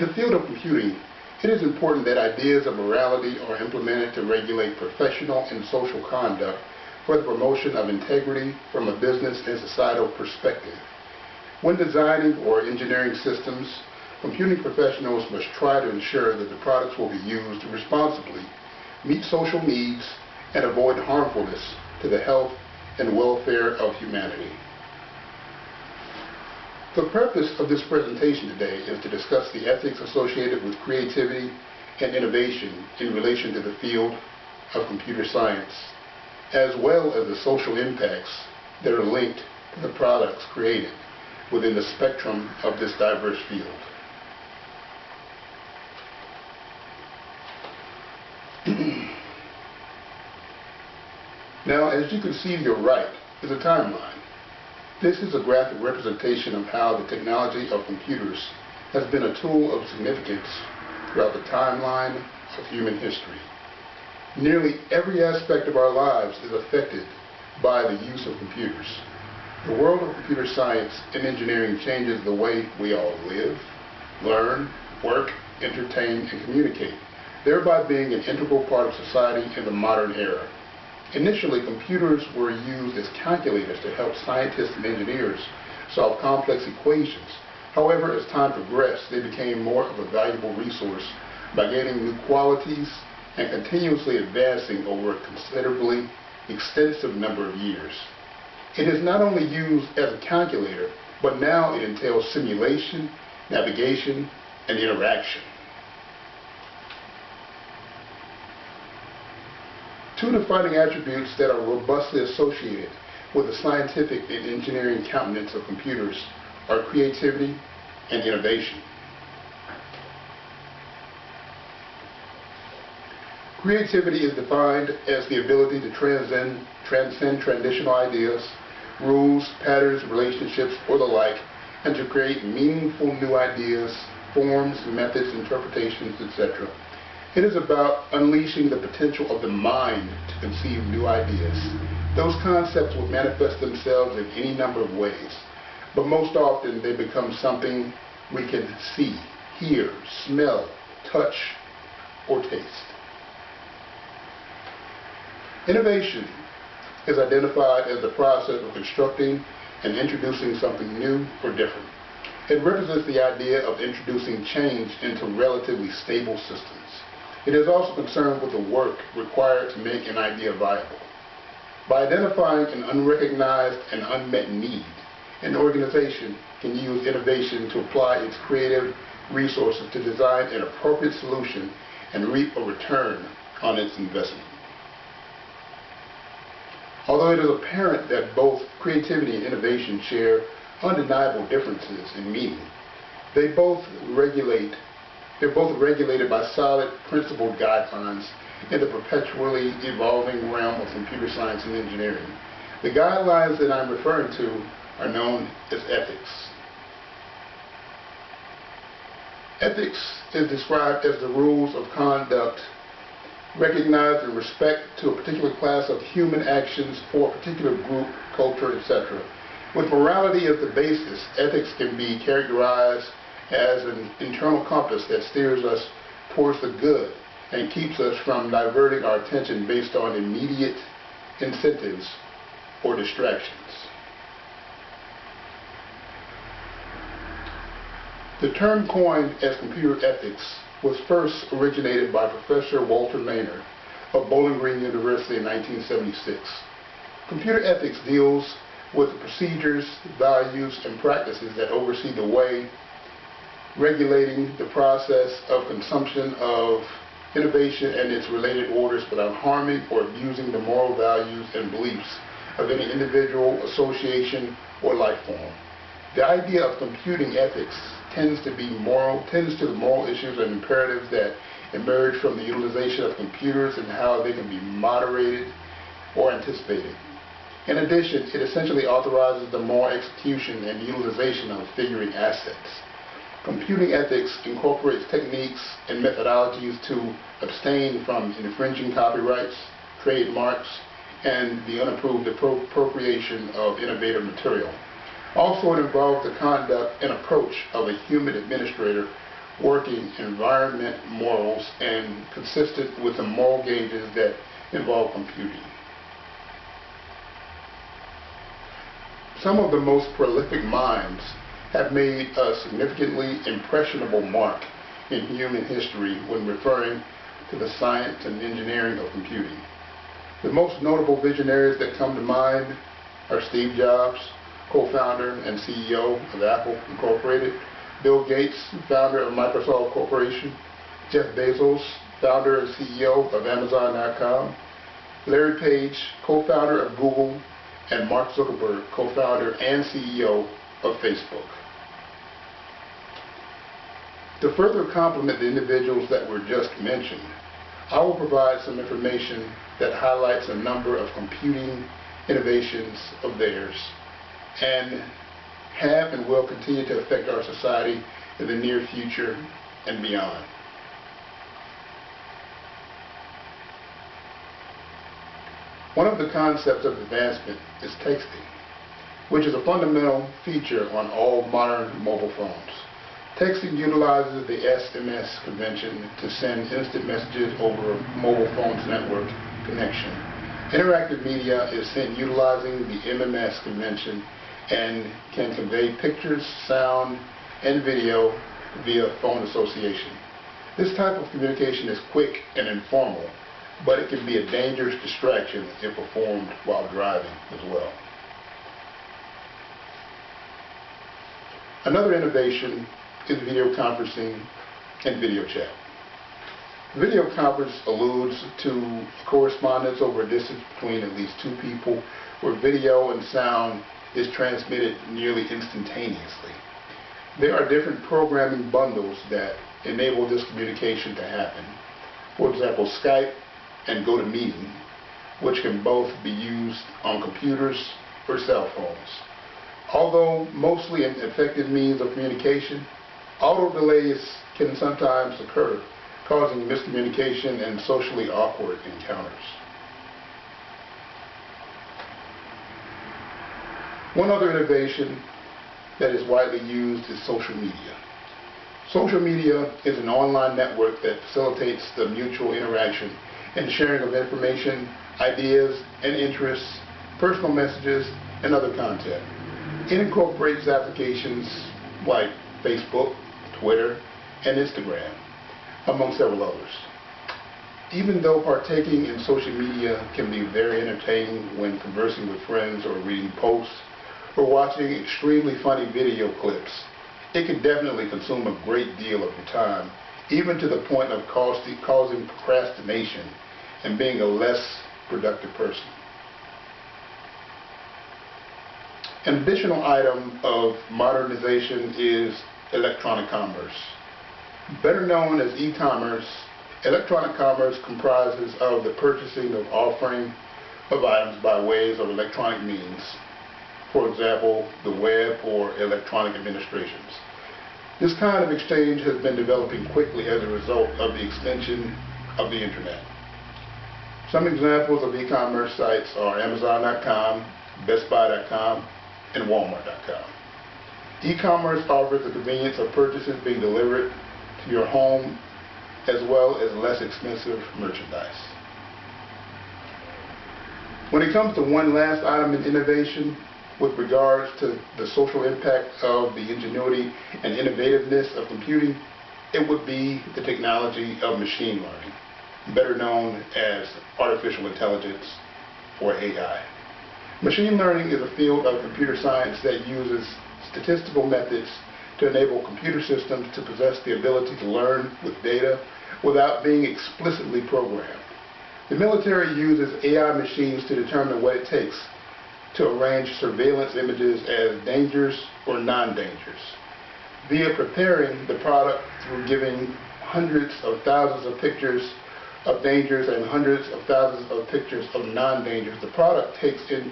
the field of computing, it is important that ideas of morality are implemented to regulate professional and social conduct for the promotion of integrity from a business and societal perspective. When designing or engineering systems, computing professionals must try to ensure that the products will be used responsibly, meet social needs, and avoid harmfulness to the health and welfare of humanity. The purpose of this presentation today is to discuss the ethics associated with creativity and innovation in relation to the field of computer science, as well as the social impacts that are linked to the products created within the spectrum of this diverse field. Now, as you can see to your right is a timeline. This is a graphic representation of how the technology of computers has been a tool of significance throughout the timeline of human history. Nearly every aspect of our lives is affected by the use of computers. The world of computer science and engineering changes the way we all live, learn, work, entertain, and communicate, thereby being an integral part of society in the modern era. Initially, computers were used as calculators to help scientists and engineers solve complex equations. However, as time progressed, they became more of a valuable resource by gaining new qualities and continuously advancing over a considerably extensive number of years. It is not only used as a calculator, but now it entails simulation, navigation, and interaction. Two defining attributes that are robustly associated with the scientific and engineering countenance of computers are creativity and innovation. Creativity is defined as the ability to transcend traditional ideas, rules, patterns, relationships, or the like, and to create meaningful new ideas, forms, methods, interpretations, etc. It is about unleashing the potential of the mind to conceive new ideas. Those concepts will manifest themselves in any number of ways, but most often they become something we can see, hear, smell, touch, or taste. Innovation is identified as the process of constructing and introducing something new or different. It represents the idea of introducing change into relatively stable systems. It is also concerned with the work required to make an idea viable. By identifying an unrecognized and unmet need, an organization can use innovation to apply its creative resources to design an appropriate solution and reap a return on its investment. Although it is apparent that both creativity and innovation share undeniable differences in meaning, they're both regulated by solid, principled guidelines in the perpetually evolving realm of computer science and engineering. The guidelines that I'm referring to are known as ethics. Ethics is described as the rules of conduct recognized in respect to a particular class of human actions for a particular group, culture, etc. With morality as the basis, ethics can be characterized as an internal compass that steers us towards the good and keeps us from diverting our attention based on immediate incentives or distractions. The term coined as computer ethics was first originated by Professor Walter Maynard of Bowling Green University in 1976. Computer ethics deals with the procedures, values, and practices that oversee the way regulating the process of consumption of innovation and its related orders without harming or abusing the moral values and beliefs of any individual, association, or life form. The idea of computing ethics tends to the moral issues and imperatives that emerge from the utilization of computers and how they can be moderated or anticipated. In addition, it essentially authorizes the moral execution and utilization of figuring assets. Computing ethics incorporates techniques and methodologies to abstain from infringing copyrights, trademarks, and the unapproved appropriation of innovative material. Also, it involves the conduct and approach of a human administrator working environment morals and consistent with the moral gauges that involve computing. Some of the most prolific minds have made a significantly impressionable mark in human history when referring to the science and engineering of computing. The most notable visionaries that come to mind are Steve Jobs, co-founder and CEO of Apple Incorporated, Bill Gates, founder of Microsoft Corporation, Jeff Bezos, founder and CEO of Amazon.com, Larry Page, co-founder of Google, and Mark Zuckerberg, co-founder and CEO of Facebook. To further complement the individuals that were just mentioned, I will provide some information that highlights a number of computing innovations of theirs and have and will continue to affect our society in the near future and beyond. One of the concepts of advancement is texting, which is a fundamental feature on all modern mobile phones. Texting utilizes the SMS convention to send instant messages over a mobile phone's network connection. Interactive media is sent utilizing the MMS convention and can convey pictures, sound, and video via phone association. This type of communication is quick and informal, but it can be a dangerous distraction if performed while driving as well. Another innovation is video conferencing and video chat. Video conference alludes to correspondence over a distance between at least two people where video and sound is transmitted nearly instantaneously. There are different programming bundles that enable this communication to happen. For example, Skype and GoToMeeting, which can both be used on computers or cell phones. Although mostly an effective means of communication, auto delays can sometimes occur, causing miscommunication and socially awkward encounters. One other innovation that is widely used is social media. Social media is an online network that facilitates the mutual interaction and sharing of information, ideas, and interests, personal messages, and other content. It incorporates applications like Facebook, Twitter, and Instagram, among several others. Even though partaking in social media can be very entertaining when conversing with friends or reading posts or watching extremely funny video clips, it can definitely consume a great deal of your time, even to the point of causing procrastination and being a less productive person. An additional item of modernization is electronic commerce. Better known as e-commerce, electronic commerce comprises of the purchasing of offering of items by ways of electronic means. For example, the web or electronic administrations. This kind of exchange has been developing quickly as a result of the extension of the internet. Some examples of e-commerce sites are Amazon.com, BestBuy.com, and Walmart.com. E-commerce offers the convenience of purchases being delivered to your home as well as less expensive merchandise. When it comes to one last item in innovation, with regards to the social impact of the ingenuity and innovativeness of computing, it would be the technology of machine learning, better known as artificial intelligence or AI. Machine learning is a field of computer science that uses statistical methods to enable computer systems to possess the ability to learn with data without being explicitly programmed. The military uses AI machines to determine what it takes to arrange surveillance images as dangerous or non-dangerous, via preparing the product through giving hundreds of thousands of pictures of dangers and hundreds of thousands of pictures of non-dangers. The product takes into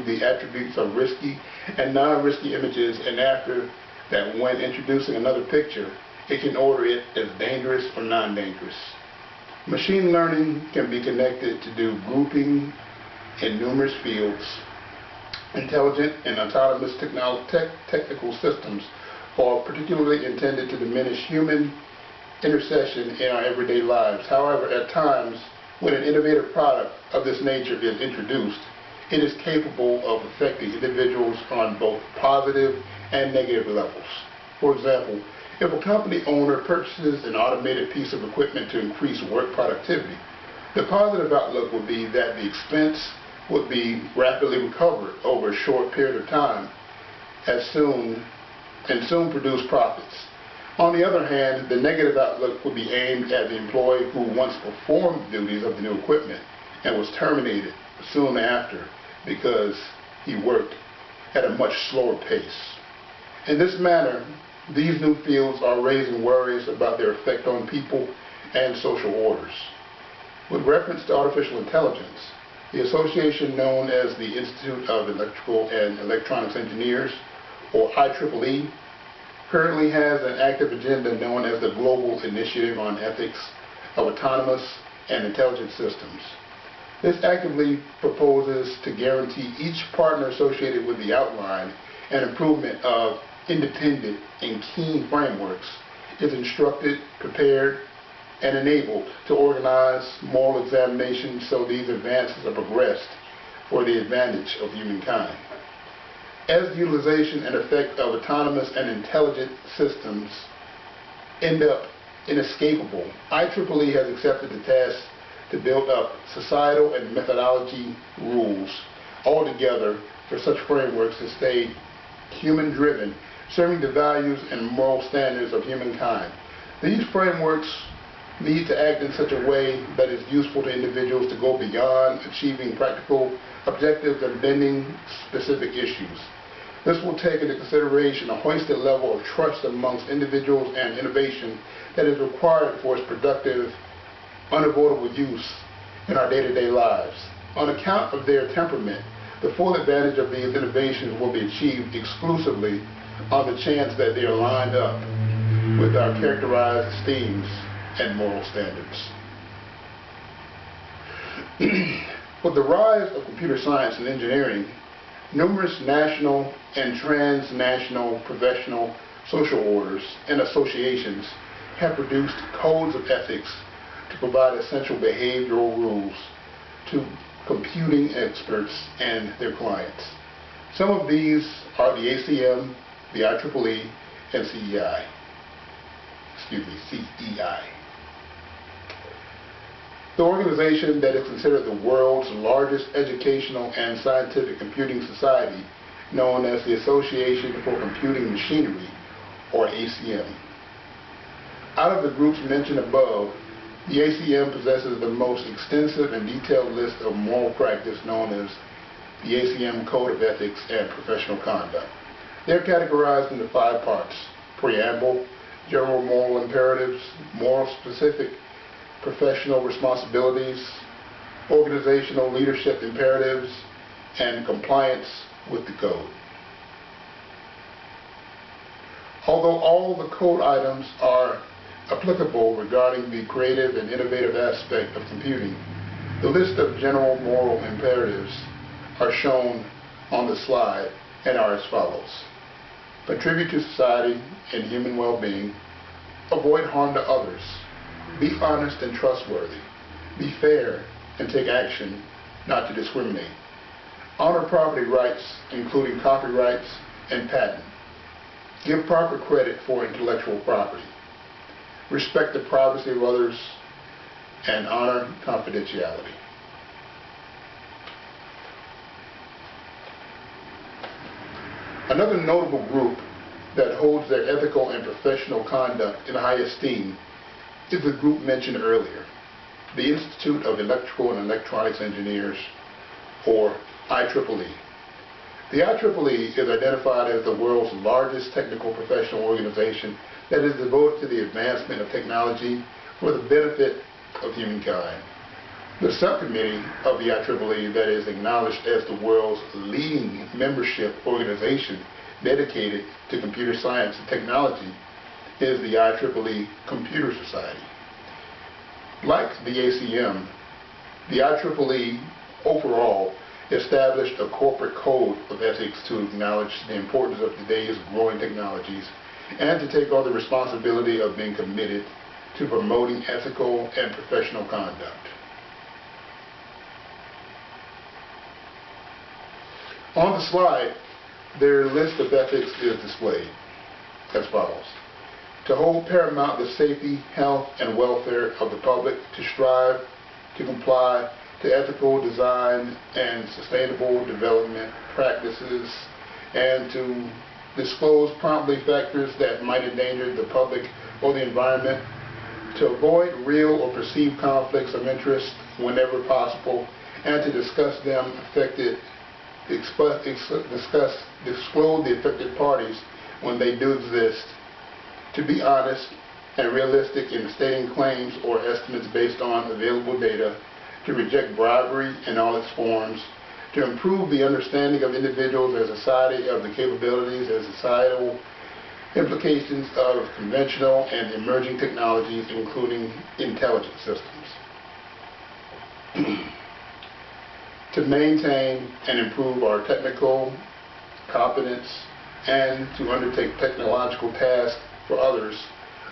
the attributes of risky and non-risky images, and after that, when introducing another picture, it can order it as dangerous or non-dangerous. Machine learning can be connected to do grouping in numerous fields. Intelligent and autonomous technical systems are particularly intended to diminish human intercession in our everyday lives. However, at times, when an innovative product of this nature is introduced, it is capable of affecting individuals on both positive and negative levels. For example, if a company owner purchases an automated piece of equipment to increase work productivity, the positive outlook would be that the expense would be rapidly recovered over a short period of time and soon produce profits. On the other hand, the negative outlook would be aimed at the employee who once performed the duties of the new equipment and was terminated soon after because he worked at a much slower pace. In this manner, these new fields are raising worries about their effect on people and social orders. With reference to artificial intelligence, the association known as the Institute of Electrical and Electronics Engineers, or IEEE, currently has an active agenda known as the Global Initiative on Ethics of Autonomous and Intelligent Systems. This actively proposes to guarantee each partner associated with the outline and improvement of independent and keen frameworks is instructed, prepared, and enabled to organize moral examinations so these advances are progressed for the advantage of humankind. As the utilization and effect of autonomous and intelligent systems end up inescapable, IEEE has accepted the task to build up societal and methodology rules altogether for such frameworks to stay human-driven, serving the values and moral standards of humankind. These frameworks need to act in such a way that is useful to individuals to go beyond achieving practical objectives and bending specific issues. This will take into consideration a hoisted level of trust amongst individuals and innovation that is required for its productive, unavoidable use in our day-to-day lives. On account of their temperament, the full advantage of these innovations will be achieved exclusively on the chance that they are lined up with our characterized esteems and moral standards. With the rise of computer science and engineering, numerous national and transnational professional social orders and associations have produced codes of ethics to provide essential behavioral rules to computing experts and their clients. Some of these are the ACM, the IEEE, and CEI. The organization that is considered the world's largest educational and scientific computing society, known as the Association for Computing Machinery, or ACM. Out of the groups mentioned above, the ACM possesses the most extensive and detailed list of moral practice known as the ACM Code of Ethics and Professional Conduct. They're categorized into 5 parts: preamble, general moral imperatives, moral specific professional responsibilities, organizational leadership imperatives, and compliance with the code. Although all the code items are applicable regarding the creative and innovative aspect of computing, the list of general moral imperatives are shown on the slide and are as follows: contribute to society and human well-being, avoid harm to others, be honest and trustworthy, be fair and take action not to discriminate, honor property rights including copyrights and patent, give proper credit for intellectual property, respect the privacy of others, and honor confidentiality. Another notable group that holds their ethical and professional conduct in high esteem is the group mentioned earlier, the Institute of Electrical and Electronics Engineers, or IEEE. The IEEE is identified as the world's largest technical professional organization that is devoted to the advancement of technology for the benefit of humankind. The subcommittee of the IEEE that is acknowledged as the world's leading membership organization dedicated to computer science and technology is the IEEE Computer Society. Like the ACM, the IEEE overall established a corporate code of ethics to acknowledge the importance of today's growing technologies and to take on the responsibility of being committed to promoting ethical and professional conduct. On the slide, their list of ethics is displayed as follows: to hold paramount the safety, health, and welfare of the public, to strive to comply to ethical design and sustainable development practices, and to disclose promptly factors that might endanger the public or the environment, to avoid real or perceived conflicts of interest whenever possible, and to discuss them disclose the affected parties when they do exist, to be honest and realistic in stating claims or estimates based on available data, to reject bribery in all its forms, to improve the understanding of individuals and society of the capabilities and societal implications of conventional and emerging technologies, including intelligence systems, to maintain and improve our technical competence, and to undertake technological tasks for others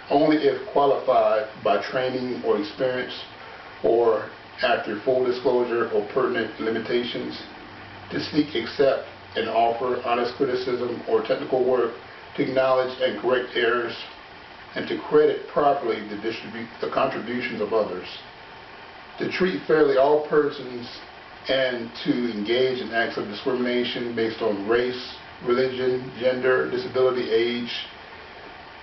only if qualified by training or experience, or after full disclosure or pertinent limitations, to seek, accept, and offer honest criticism or technical work, to acknowledge and correct errors, and to credit properly the contributions of others, to treat fairly all persons, and to engage in acts of discrimination based on race, religion, gender, disability, age,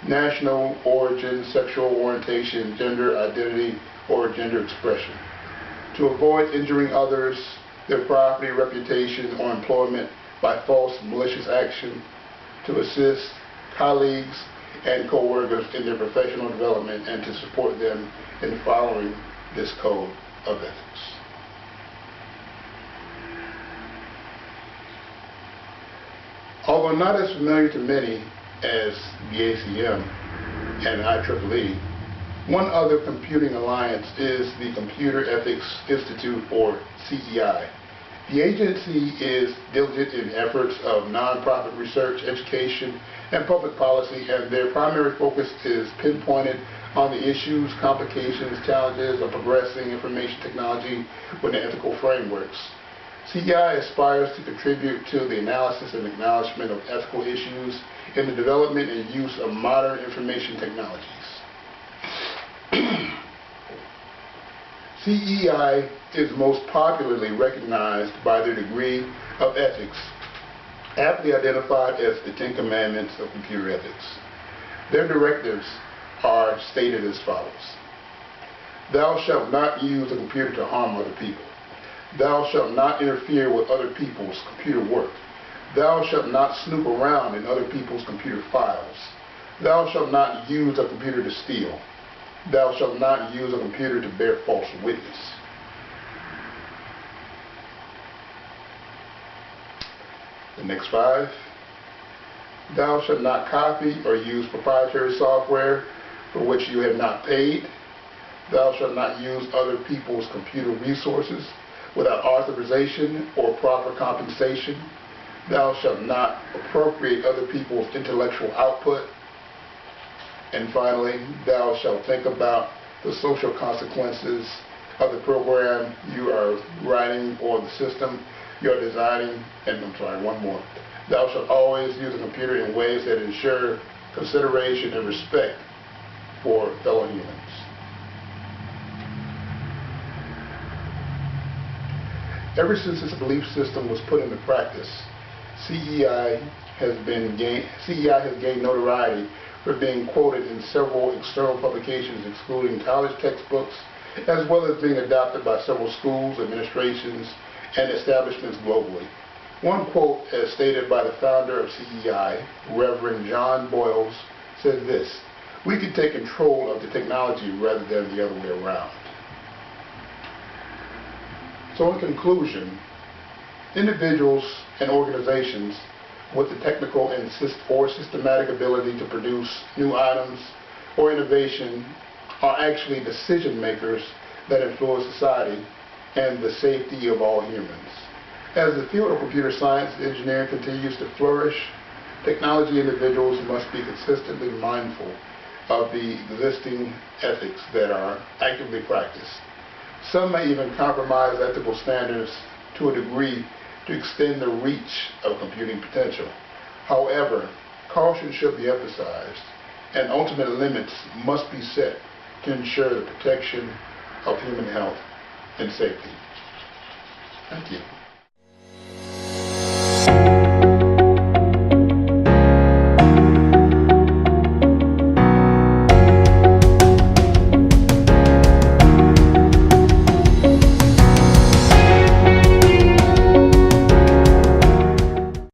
national origin, sexual orientation, gender identity, or gender expression, to avoid injuring others, their property, reputation, or employment by false, malicious action, to assist colleagues and co-workers in their professional development, and to support them in following this code of ethics. Although not as familiar to many as the ACM and IEEE, one other computing alliance is the Computer Ethics Institute, or CEI. The agency is diligent in efforts of nonprofit research, education, and public policy, and their primary focus is pinpointed on the issues, complications, challenges of progressing information technology within ethical frameworks. CEI aspires to contribute to the analysis and acknowledgement of ethical issues in the development and use of modern information technologies. CEI is most popularly recognized by their degree of ethics, aptly identified as the Ten Commandments of computer ethics. Their directives are stated as follows: thou shalt not use a computer to harm other people. Thou shalt not interfere with other people's computer work. Thou shalt not snoop around in other people's computer files. Thou shalt not use a computer to steal. Thou shalt not use a computer to bear false witness. The next 5. Thou shalt not copy or use proprietary software for which you have not paid. Thou shalt not use other people's computer resources without authorization or proper compensation. Thou shalt not appropriate other people's intellectual output. And finally, thou shalt think about the social consequences of the program you are writing or the system you are designing. And one more. Thou shalt always use a computer in ways that ensure consideration and respect for fellow humans. Ever since this belief system was put into practice, CEI has gained notoriety for being quoted in several external publications, excluding college textbooks, as well as being adopted by several schools, administrations, and establishments globally. One quote, as stated by the founder of CEI, Reverend John Boyles, said this: "We can take control of the technology rather than the other way around." So in conclusion, individuals and organizations with the technical and systematic ability to produce new items or innovation are actually decision makers that influence society and the safety of all humans. As the field of computer science and engineering continues to flourish, Technology individuals must be consistently mindful of the existing ethics that are actively practiced. Some may even compromise ethical standards to a degree to extend the reach of computing potential. However, caution should be emphasized, and ultimate limits must be set to ensure the protection of human health and safety. Thank you.